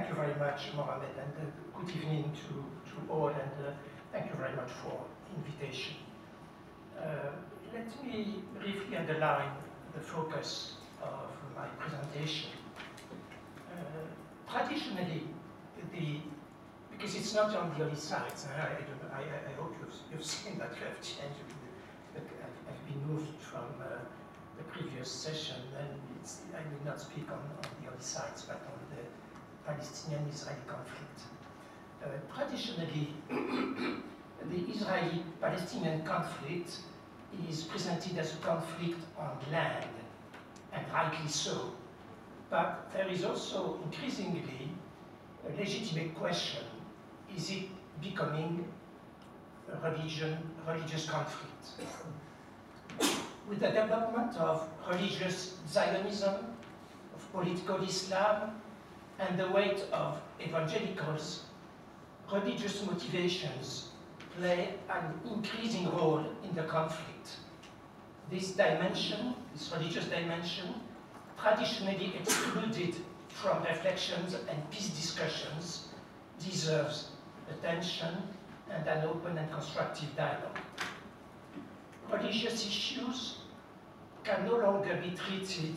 Thank you very much, Mohamed, and good evening to all, and thank you very much for the invitation. Let me briefly underline the focus of my presentation. Traditionally, because it's not on the early sides, I hope you've seen that you have changed, I've been moved from the previous session, and I will not speak on the early sides, but on the Palestinian-Israeli conflict. Traditionally, the Israeli-Palestinian conflict is presented as a conflict on land, and rightly so. But there is also increasingly a legitimate question: is it becoming a religious conflict? With the development of religious Zionism, of political Islam, and the weight of evangelicals, religious motivations play an increasing role in the conflict. This dimension, this religious dimension, traditionally excluded from reflections and peace discussions, deserves attention and an open and constructive dialogue. Religious issues can no longer be treated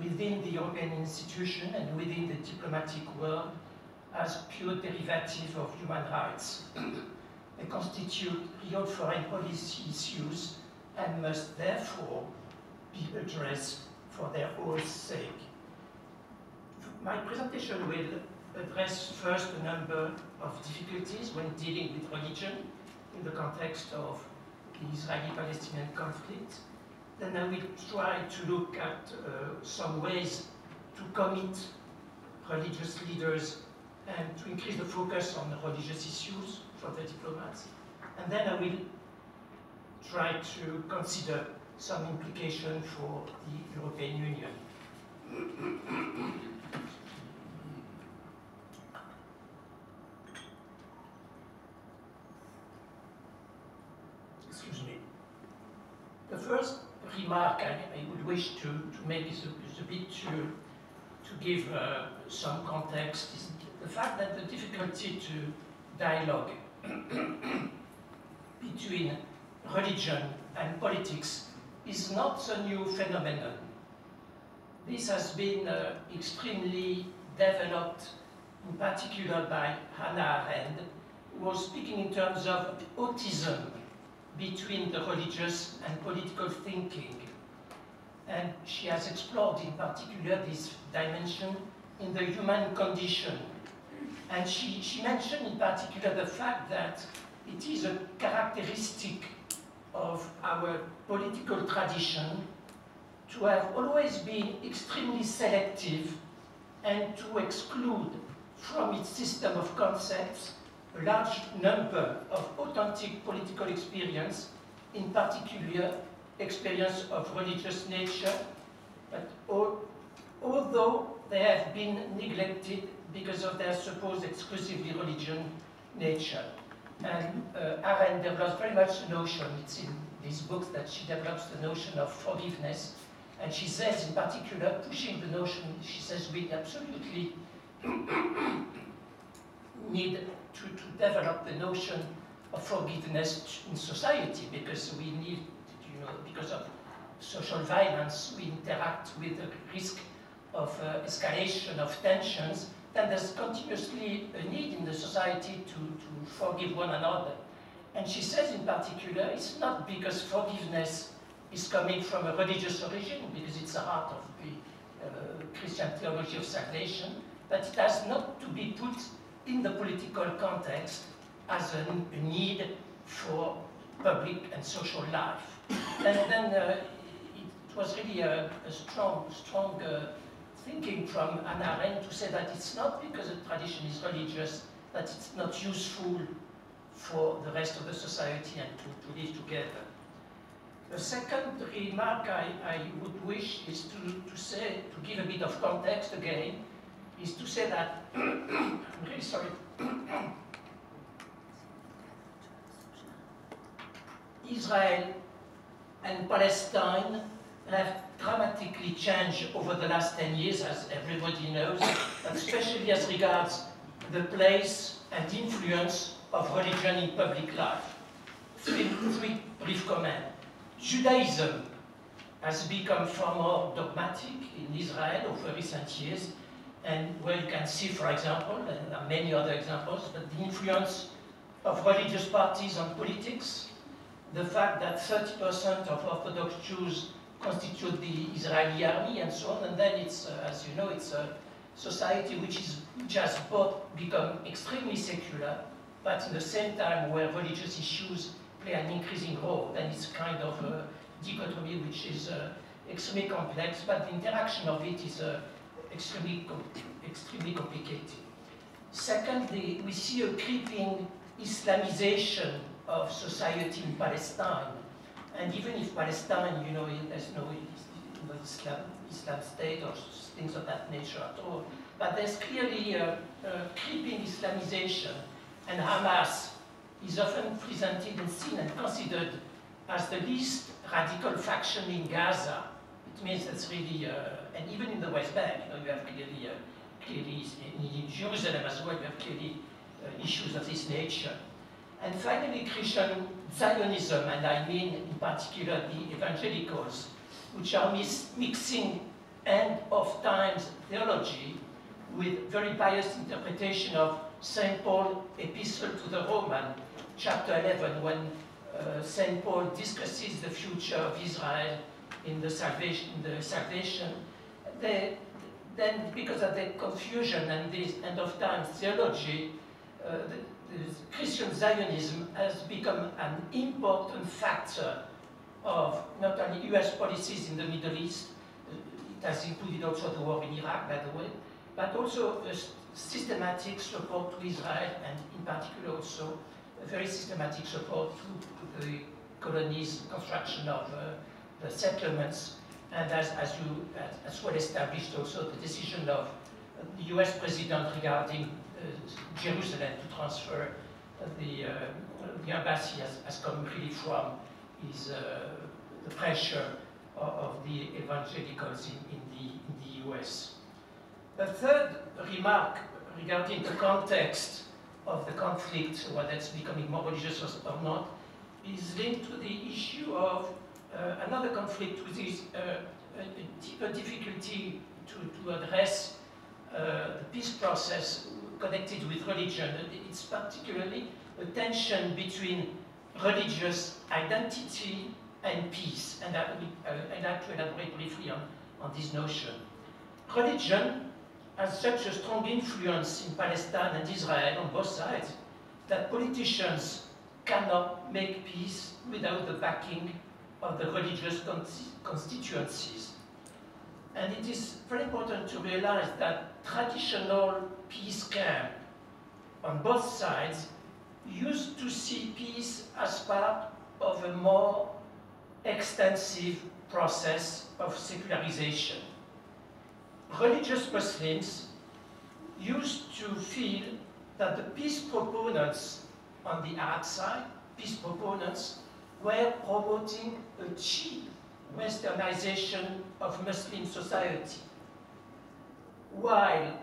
within the European institution and within the diplomatic world as pure derivative of human rights. They constitute real foreign policy issues and must therefore be addressed for their own sake. My presentation will address first a number of difficulties when dealing with religion in the context of the Israeli-Palestinian conflict. Then I will try to look at some ways to commit religious leaders and to increase the focus on the religious issues for the diplomats. And then I will try to consider some implication for the European Union. Excuse me. The first remark I would wish to make is a bit to give some context, is the fact that the difficulty to dialogue between religion and politics is not a new phenomenon. This has been extremely developed, in particular by Hannah Arendt, who was speaking in terms of autism between the religious and political thinking. And she has explored in particular this dimension in the human condition. And she mentioned in particular the fact that it is a characteristic of our political tradition to have always been extremely selective and to exclude from its system of concepts a large number of authentic political experience, in particular experience of religious nature, but although they have been neglected because of their supposed exclusively religion nature. And Arendt develops very much the notion, it's in these books that she develops the notion of forgiveness, and she says in particular, pushing the notion, she says we absolutely need to develop the notion of forgiveness in society, because we need, because of social violence, we interact with the risk of escalation of tensions, then there's continuously a need in the society to forgive one another. And she says in particular, it's not because forgiveness is coming from a religious origin, because it's the heart of the Christian theology of salvation, but it has not to be put in the political context as a need for public and social life. And then it was really a strong thinking from Hannah Arendt to say that it's not because the tradition is religious that it's not useful for the rest of the society and to live together. The second remark I would wish is to give a bit of context again, is to say that, I'm really sorry, Israel and Palestine have dramatically changed over the last 10 years, as everybody knows, especially as regards the place and influence of religion in public life. Three brief comments. Judaism has become far more dogmatic in Israel over recent years, and where you can see, for example, and there are many other examples, but the influence of religious parties on politics, the fact that 30% of Orthodox Jews constitute the Israeli army and so on, and then it's, as you know, it's a society which has both become extremely secular, but in the same time where religious issues play an increasing role. Then it's kind of a dichotomy which is extremely complex, but the interaction of it is extremely complicated. Secondly, we see a creeping Islamization of society in Palestine. And even if Palestine, you know, there's no Islam state or things of that nature at all, but there's clearly a creeping Islamization, and Hamas is often presented and seen and considered as the least radical faction in Gaza. It means that's really, and even in the West Bank, you know, you have clearly in Jerusalem as well, you have clearly issues of this nature. And finally, Christian Zionism, and I mean in particular the evangelicals, which are mixing end of times theology with very biased interpretation of St. Paul's epistle to the Romans, chapter 11, when St. Paul discusses the future of Israel in the salvation. Then, because of the confusion and this end of times theology, the Christian Zionism has become an important factor of not only US policies in the Middle East, it has included also the war in Iraq, by the way, but also a systematic support to Israel, and in particular also a very systematic support to the colonies, construction of the settlements, and as well established also the decision of the US president regarding Jerusalem to transfer the embassy has come really from the pressure of the evangelicals in the US. The third remark regarding the context of the conflict, whether it's becoming more religious or not, is linked to the issue of another conflict, which is a deeper difficulty to address the peace process connected with religion. It's particularly a tension between religious identity and peace, and I'd like to elaborate briefly on this notion. Religion has such a strong influence in Palestine and Israel on both sides that politicians cannot make peace without the backing of the religious constituencies. And it is very important to realize that traditional peace camps on both sides used to see peace as part of a more extensive process of secularization. Religious Muslims used to feel that the peace proponents on the Arab side, peace proponents, were promoting a cheap westernization of Muslim society, while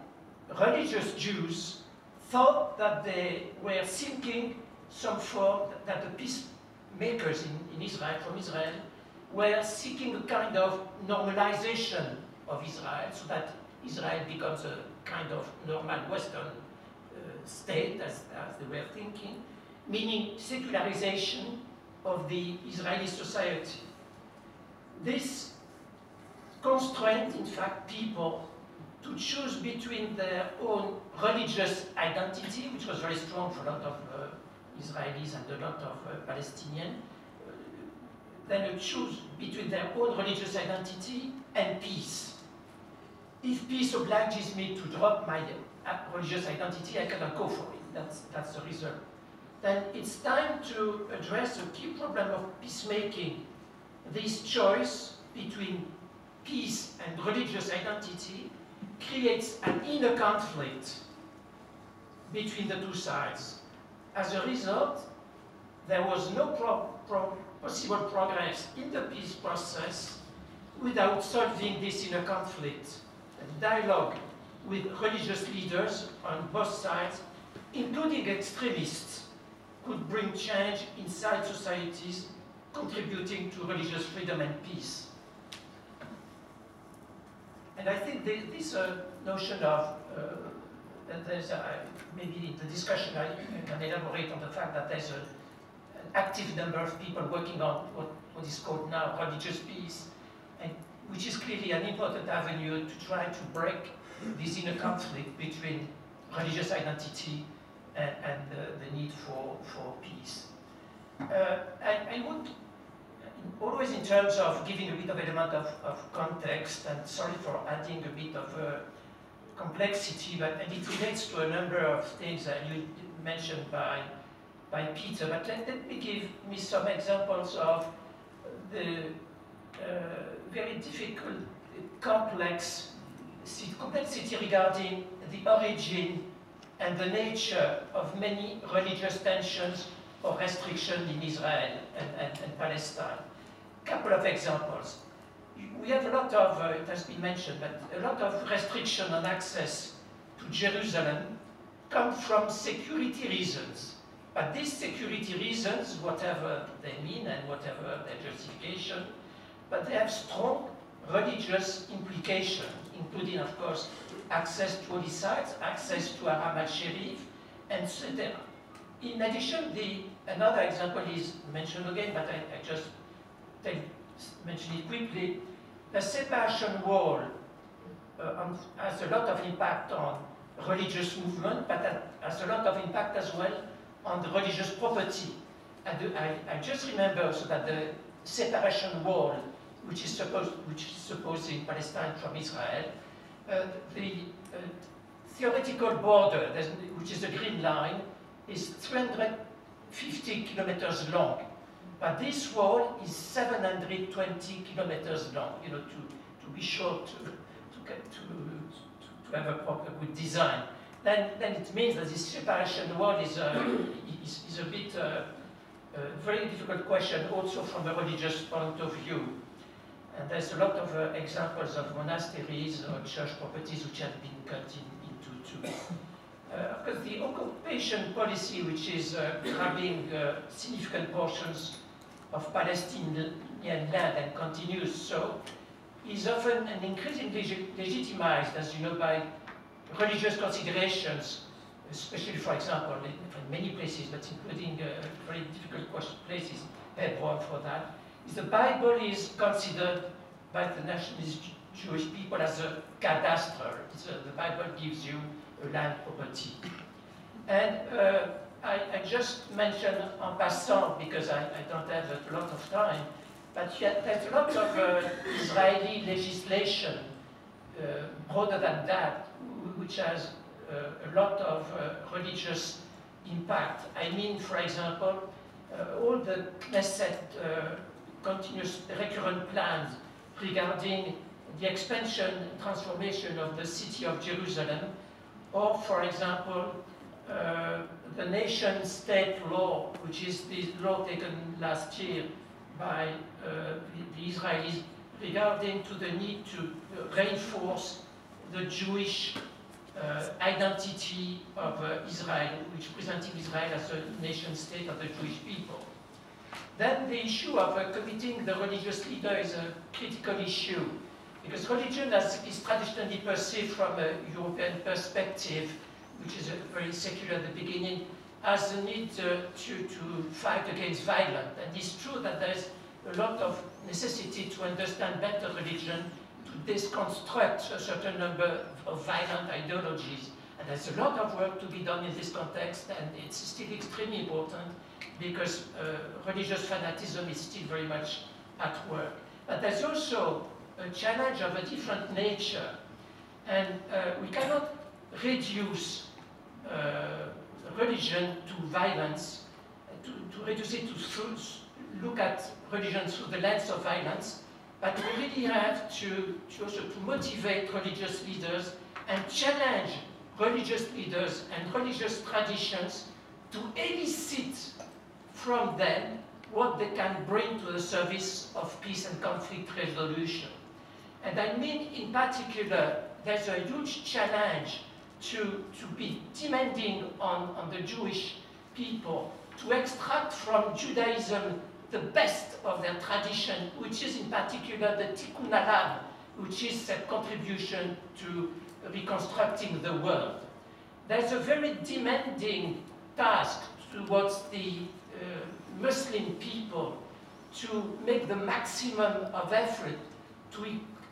religious Jews thought that they were seeking some form, that the peacemakers in Israel, from Israel, were seeking a kind of normalization of Israel, so that Israel becomes a kind of normal Western state, as they were thinking, meaning secularization of the Israeli society. This constrained, in fact, people to choose between their own religious identity, which was very strong for a lot of Israelis and a lot of Palestinians, then to choose between their own religious identity and peace. If peace obliges me to drop my religious identity, I cannot go for it. That's the result. Then it's time to address a key problem of peacemaking. This choice between peace and religious identity creates an inner conflict between the two sides. As a result, there was no possible progress in the peace process without solving this inner conflict. Dialogue with religious leaders on both sides, including extremists, could bring change inside societies, contributing to religious freedom and peace. And I think this notion of, that there's maybe in the discussion I can elaborate on the fact that there's an active number of people working on what is called now religious peace, and which is clearly an important avenue to try to break this inner conflict between religious identity and the need for peace. I would, always in terms of giving a bit of element of context, and sorry for adding a bit of complexity, but and it relates to a number of things that you mentioned by Peter, but let me give me some examples of the very difficult, complex complexity regarding the origin and the nature of many religious tensions or restrictions in Israel and Palestine. A couple of examples. We have a lot of, it has been mentioned, but a lot of restriction on access to Jerusalem come from security reasons. But these security reasons, whatever they mean and whatever their justification, but they have strong religious implications, including, of course, access to holy sites, access to Haram al-Sharif, etc. In addition, another example is mentioned again, but I just mention it quickly. The separation wall has a lot of impact on religious movement, but has a lot of impact as well on the religious property. And I just remember also that the separation wall, which is supposed in Palestine from Israel, the theoretical border, which is the green line, is 350 kilometers long. But this wall is 720 kilometers long, you know, to be sure to have a proper good design. Then it means that this separation wall is a bit very difficult question also from a religious point of view. And there's a lot of examples of monasteries or church properties which have been cut into two. Because the occupation policy, which is grabbing significant portions of Palestinian land and continues so, is often and increasingly legitimized, as you know, by religious considerations, especially, for example, in many places, but including very difficult places, Hebron for that, is the Bible is considered by the nationalist Jewish people as a cadastral. The Bible gives you a land property. And I just mentioned en passant, because I don't have a lot of time, but there's a lot of Israeli legislation, broader than that, which has a lot of religious impact. I mean, for example, all the Knesset continuous recurrent plans regarding the expansion and transformation of the city of Jerusalem, or, for example, the nation-state law, which is the law taken last year by the Israelis regarding to the need to reinforce the Jewish identity of Israel, which presenting Israel as a nation-state of the Jewish people. Then the issue of committing the religious leader is a critical issue, because religion is traditionally perceived from a European perspective, which is very secular at the beginning, as the need to fight against violence. And it's true that there's a lot of necessity to understand better religion, to deconstruct a certain number of violent ideologies. And there's a lot of work to be done in this context, and it's still extremely important because religious fanaticism is still very much at work. But there's also a challenge of a different nature, and we cannot reduce religion to violence, to reduce it to look at religion through the lens of violence, but we really have to also to motivate religious leaders and challenge religious leaders and religious traditions to elicit from them what they can bring to the service of peace and conflict resolution. And I mean, in particular, there's a huge challenge to be demanding on the Jewish people to extract from Judaism the best of their tradition, which is in particular the Tikkun Olam, which is a contribution to reconstructing the world. There's a very demanding task towards the Muslim people to make the maximum of effort to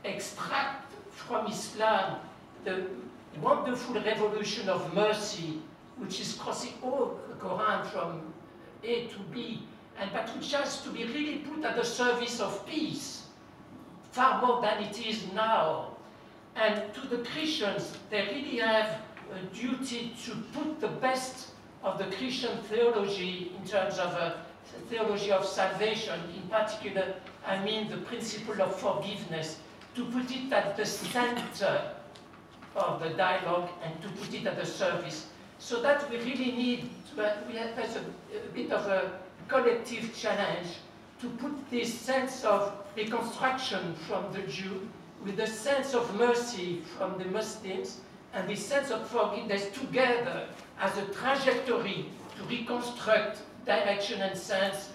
extract from Islam the wonderful revolution of mercy, which is crossing all the Quran from A to B, but which has to be really put at the service of peace, far more than it is now. And to the Christians, they really have a duty to put the best of the Christian theology in terms of a theology of salvation, in particular, I mean the principle of forgiveness, to put it at the center of the dialogue and to put it at the service. So that we really need, there's a bit of a collective challenge to put this sense of reconstruction from the Jew with the sense of mercy from the Muslims and the sense of forgiveness together as a trajectory to reconstruct direction and sense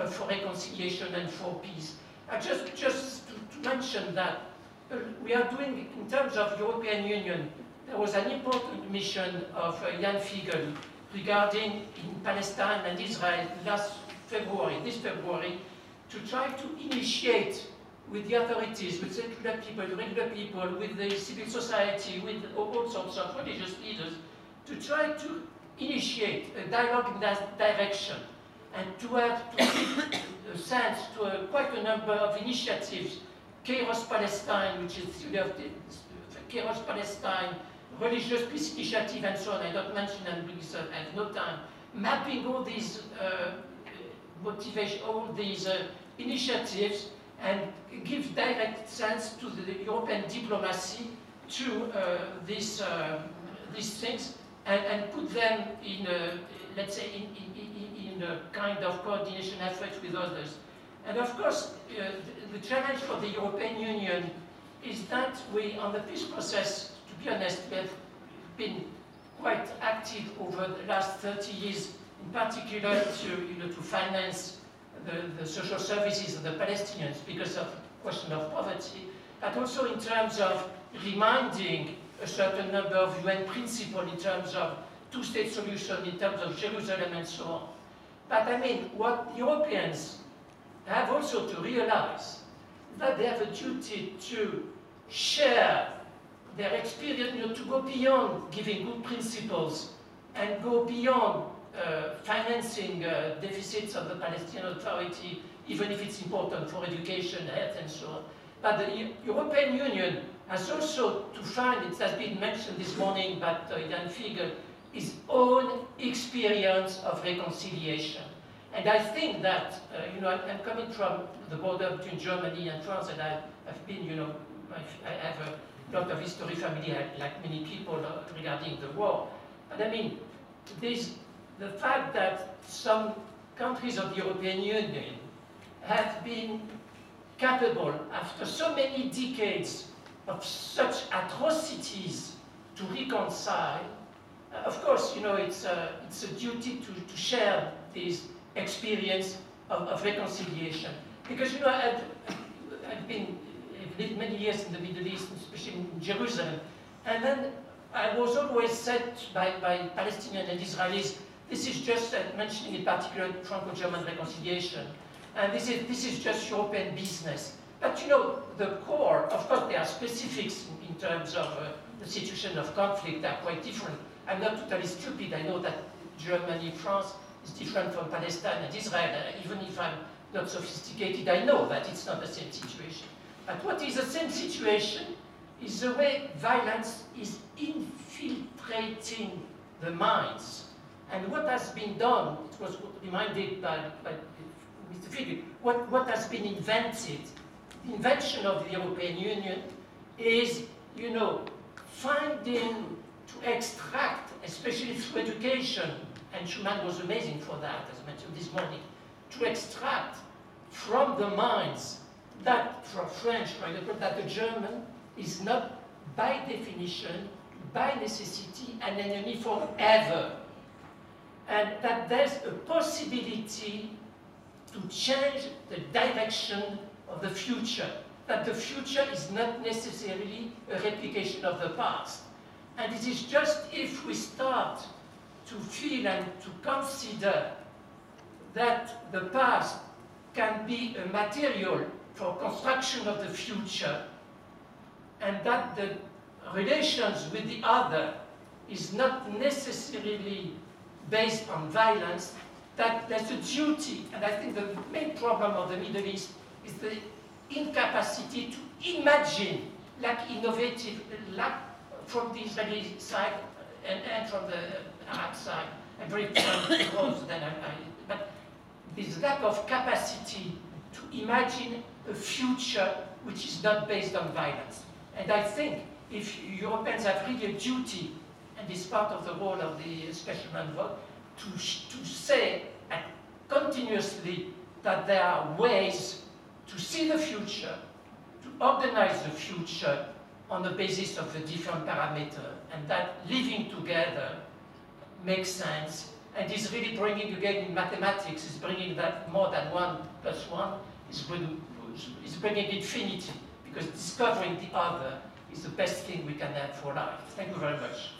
for reconciliation and for peace. Just to mention that we are doing, in terms of European Union, there was an important mission of Jan Fiegel regarding in Palestine and Israel this February, to try to initiate with the authorities, with secular people, regular people, with the civil society, with all sorts of religious leaders, to try to initiate a dialogue in that direction and to have to give a sense to quite a number of initiatives, Kairos Palestine, which is Kairos Palestine, religious peace initiative and so on. I don't mention them because I have no time. Mapping all these motivation, all these initiatives and give direct sense to the European diplomacy to these things and put them in, let's say, in a kind of coordination effort with others. And of course, the challenge for the European Union is that we, on the peace process, to be honest, we have been quite active over the last 30 years, in particular to finance the social services of the Palestinians because of question of poverty, but also in terms of reminding a certain number of UN principles in terms of two-state solution, in terms of Jerusalem and so on. But I mean, what Europeans have also to realize that they have a duty to share their experience, to go beyond giving good principles and go beyond financing deficits of the Palestinian Authority, even if it's important for education, health, and so on. But the European Union has also to find, it has been mentioned this morning by Jan Fiegel, his own experience of reconciliation. And I think that, I'm coming from the border between Germany and France, and I've been, I have a lot of history familiar, like many people, regarding the war. But I mean, the fact that some countries of the European Union have been capable, after so many decades of such atrocities, to reconcile, of course, it's a duty to share this experience of reconciliation. Because, I've lived many years in the Middle East, especially in Jerusalem, and then I was always said by Palestinians and Israelis, this is just, mentioning in particular Franco-German reconciliation, and this is just European business. But the core, of course, there are specifics in terms of the situation of conflict that are quite different. I'm not totally stupid. I know that Germany, France is different from Palestine and Israel. Even if I'm not sophisticated, I know that it's not the same situation. But what is the same situation is the way violence is infiltrating the minds. And what has been done, it was reminded by Mr. Fiegel, what has been invented, the invention of the European Union is, finding to extract, especially through education, and Schuman was amazing for that, as I mentioned this morning, to extract from the minds that, for French, for example, that the German is not by definition, by necessity, an enemy forever. And that there's a possibility to change the direction of the future. That the future is not necessarily a replication of the past. And it is just if we start to feel and to consider that the past can be a material for construction of the future, and that the relations with the other is not necessarily based on violence, that there's a duty, and I think the main problem of the Middle East is the incapacity to imagine, like innovative, like from the Israeli side and from the Arab side. I'm very close, but this lack of capacity to imagine a future which is not based on violence. And I think if Europeans have really a duty, and it's part of the role of the special envoy, to say continuously that there are ways to see the future, to organize the future on the basis of the different parameters, and that living together makes sense, and is really bringing, again in mathematics, is bringing that more than 1 + 1 is bringing infinity, because discovering the other is the best thing we can have for life. Thank you very much.